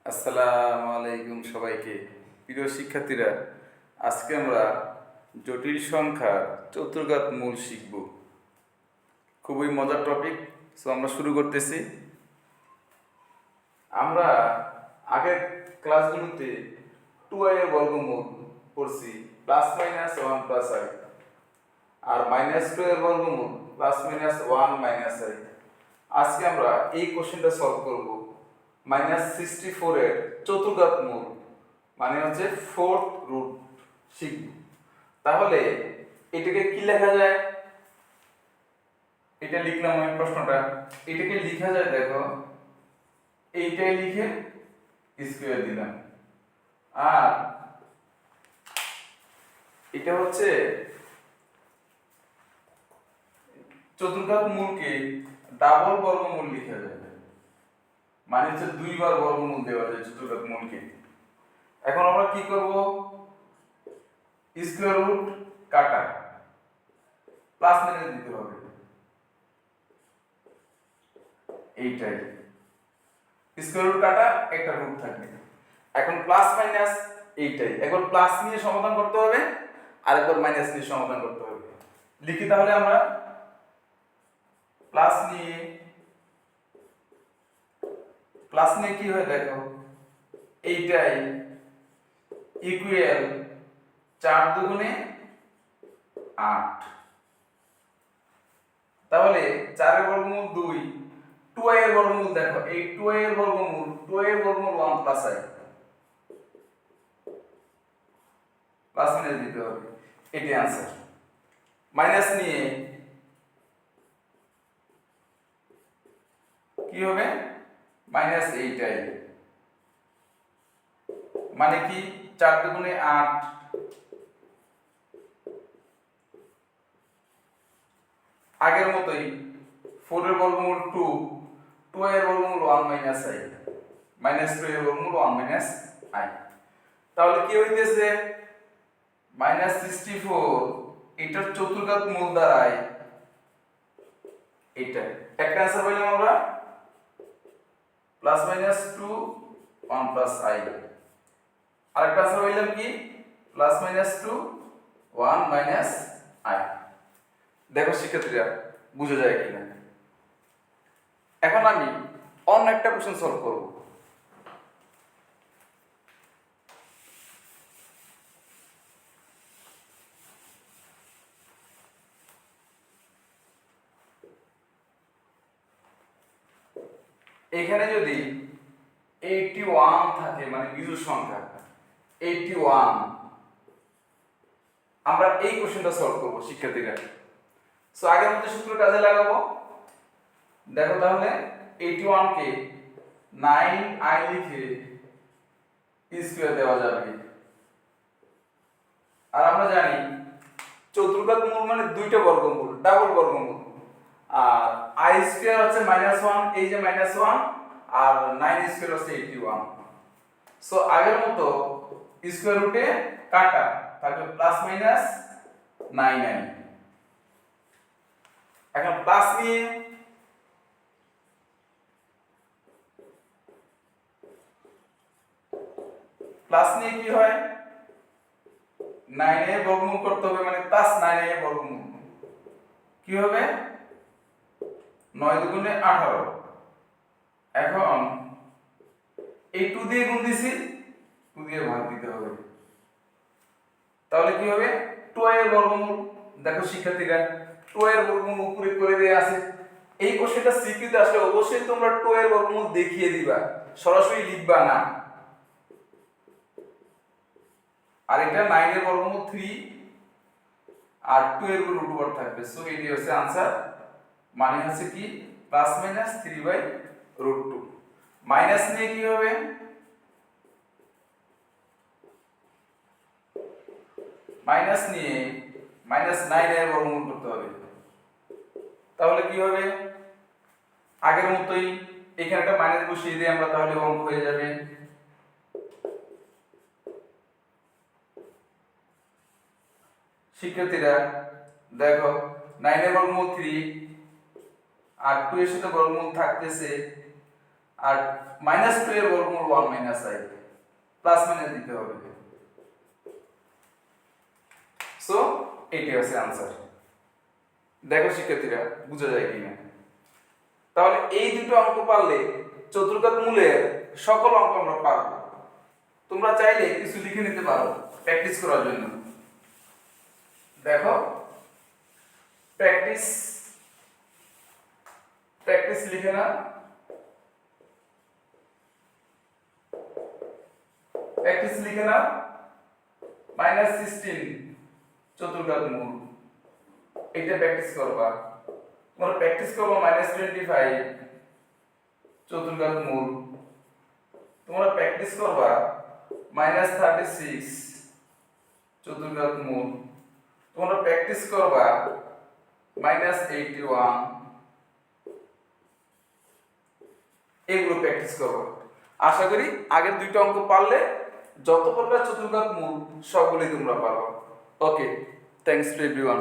আসসালামু আলাইকুম সবাইকে। প্রিয় শিক্ষার্থীরা, আজকে আমরা জটিল সংখ্যার চতুর্ঘাত মূল শিখব। খুবই মজার টপিক। সো আমরা শুরু করতেছি। আমরা আগের ক্লাসগুলোতে 2i এর বর্গমূল পড়ছি +-1 + i, আর -2 এর বর্গমূল +-1 - i। আজকে আমরা এই কোশ্চেনটা সলভ করব। -64 এর চতুর্ঘাত মূল মানে হচ্ছে ফোর্থ রুট শিখব। তাহলে এটাকে কি লেখা যায়? এটা লিখলাম আমি প্রশ্নটা। এটাকে লেখা যায়, দেখো, এইটাই লিখে স্কয়ার দিলাম, আর এটা হচ্ছে চতুর্ঘাত মূলকে ডাবল বর্গমূল লেখা যায়, মানে হচ্ছে দুইবার বর্গমূল দেওয়া যায় চতুর্ঘাত মূলকে। এখন আমরা কি করব? স্কয়ার রুট কাটা, প্লাস মাইনাস দিতে হবে, এইটাই স্কয়ার রুট কাটা, একটা রুট থাকবে। এখন প্লাস মাইনাস এইটাই, একবার প্লাস নিয়ে সমাধান করতে হবে আর একবার মাইনাস নিয়ে সমাধান করতে হবে। লিখি তাহলে আমরা প্লাস নিয়ে কি হয় দেখো, এইটাই ইকুয়াল 4 দুগুণে 8। তাহলে 4 এর বর্গমূল 2, 2i এর বর্গমূল দেখো, এই 2i এর বর্গমূল 1 + i, প্লাস মাইনাস দিতে হবে, এটাই आंसर। মাইনাস নিয়ে কি হবে? মাইনাস এইটাই, মানে কি 4 দুগুণে 8, আগের মতোই 4 এর বর্গমূল 2, 2i এর বর্গমূল 1 - i, -2 এর বর্গমূল 1 - i। তাহলে কি হইতেছে? -64 এটার চতুর্ঘাত মূল দাঁড়ায় এটা। একটা आंसर পাইলাম আমরা +-2 1 + i, আরেকটা आंसर পাইলাম কি +-2 1 - i। দেখো শিক্ষার্থীরা, বুঝা যায় কিনা। এখন আমি অন্য একটা কোশ্চেন সলভ করব। এখানে যদি 81 থাকে, মানে বিজোড় সংখ্যা 81, আমরা এই কোশ্চেনটা সলভ করব শিক্ষার্থীরা। সো আগের মতো সূত্র কাজে লাগাবো। দেখো তাহলে 81 কে 9i লিখে স্কয়ার দেওয়া যাবে। আর আমরা জানি চতুর্ঘাত মূল মানে দুইটা বর্গমূল, ডাবল বর্গমূল। আর i স্কয়ার হচ্ছে -1, এই যে -1, আর 9 স্কয়ার হচ্ছে 81। সো আগের মতো স্কয়ার রুটে কাটা থাকবে +-9i। এখন প্লাস নিয়ে কি হয়? 9 এর বর্গমূল করতে হবে, মানে +9i এর বর্গমূল কি হবে? 9 দুগুণে 18। এখন এই 2 দিয়ে গুণ দিছি, 2 দিয়ে ভাগ দিতে হবে। তাহলে কি হবে? 2i এর বর্গমূল। দেখো শিক্ষার্থীরা, 2i এর বর্গমূল উপরে করে দেয়া আছে। এই কোশ্চেনটা সিকিউতে আসলে অবশ্যই তোমরা 2i এর বর্গমূল দেখিয়ে দিবা, সরাসরি লিখবা না। আর এটা 9 এর বর্গমূল 3, আর 2 এর উপর √2 থাকবে। সো এটি হচ্ছে आंसर, মানে হচ্ছে কি +-3/√2। মাইনাস নিয়ে কি হবে? মাইনাস নিয়ে -9 এর বর্গমূল করতে হবে। তাহলে কি হবে? আগের মতোই এখানে একটা মাইনাস বসিয়ে দিই আমরা, তাহলে অঙ্ক হয়ে যাবে। শিক্ষার্থীরা দেখো, 9 এর বর্গমূল 3, আর 2 এর সাথে বর্গমূল থাকতেছে, আর -2 এর বর্গমূল 1 - i প্লাস মাইনাস দিতে হবে। সো এটাই হচ্ছে आंसर। দেখো শিক্ষার্থীরা বুঝা যায় কিনা। তাহলে এই দুটো অঙ্ক পারলে চতুর্ঘাত মূলের সকল অঙ্ক আমরা পারব। তোমরা চাইলে কিছু লিখে নিতে পারো প্র্যাকটিস করার জন্য। দেখো প্র্যাকটিস লিখে না, প্র্যাকটিস লিখে না -16 চতুর্ঘাত মূল, এটা প্র্যাকটিস করবা। তোমরা প্র্যাকটিস করবা -25 চতুর্ঘাত মূল, তোমরা প্র্যাকটিস করবা -36 চতুর্ঘাত মূল, তোমরা প্র্যাকটিস করবা -81, এগুলো প্র্যাকটিস করবা। আশা করি আগের দুইটা অঙ্ক পারলে যত প্রকার চতুর্ঘাত মূল সবগুলোই তোমরা পারবা। ওকে, থ্যাঙ্কস টু এভরিওয়ান।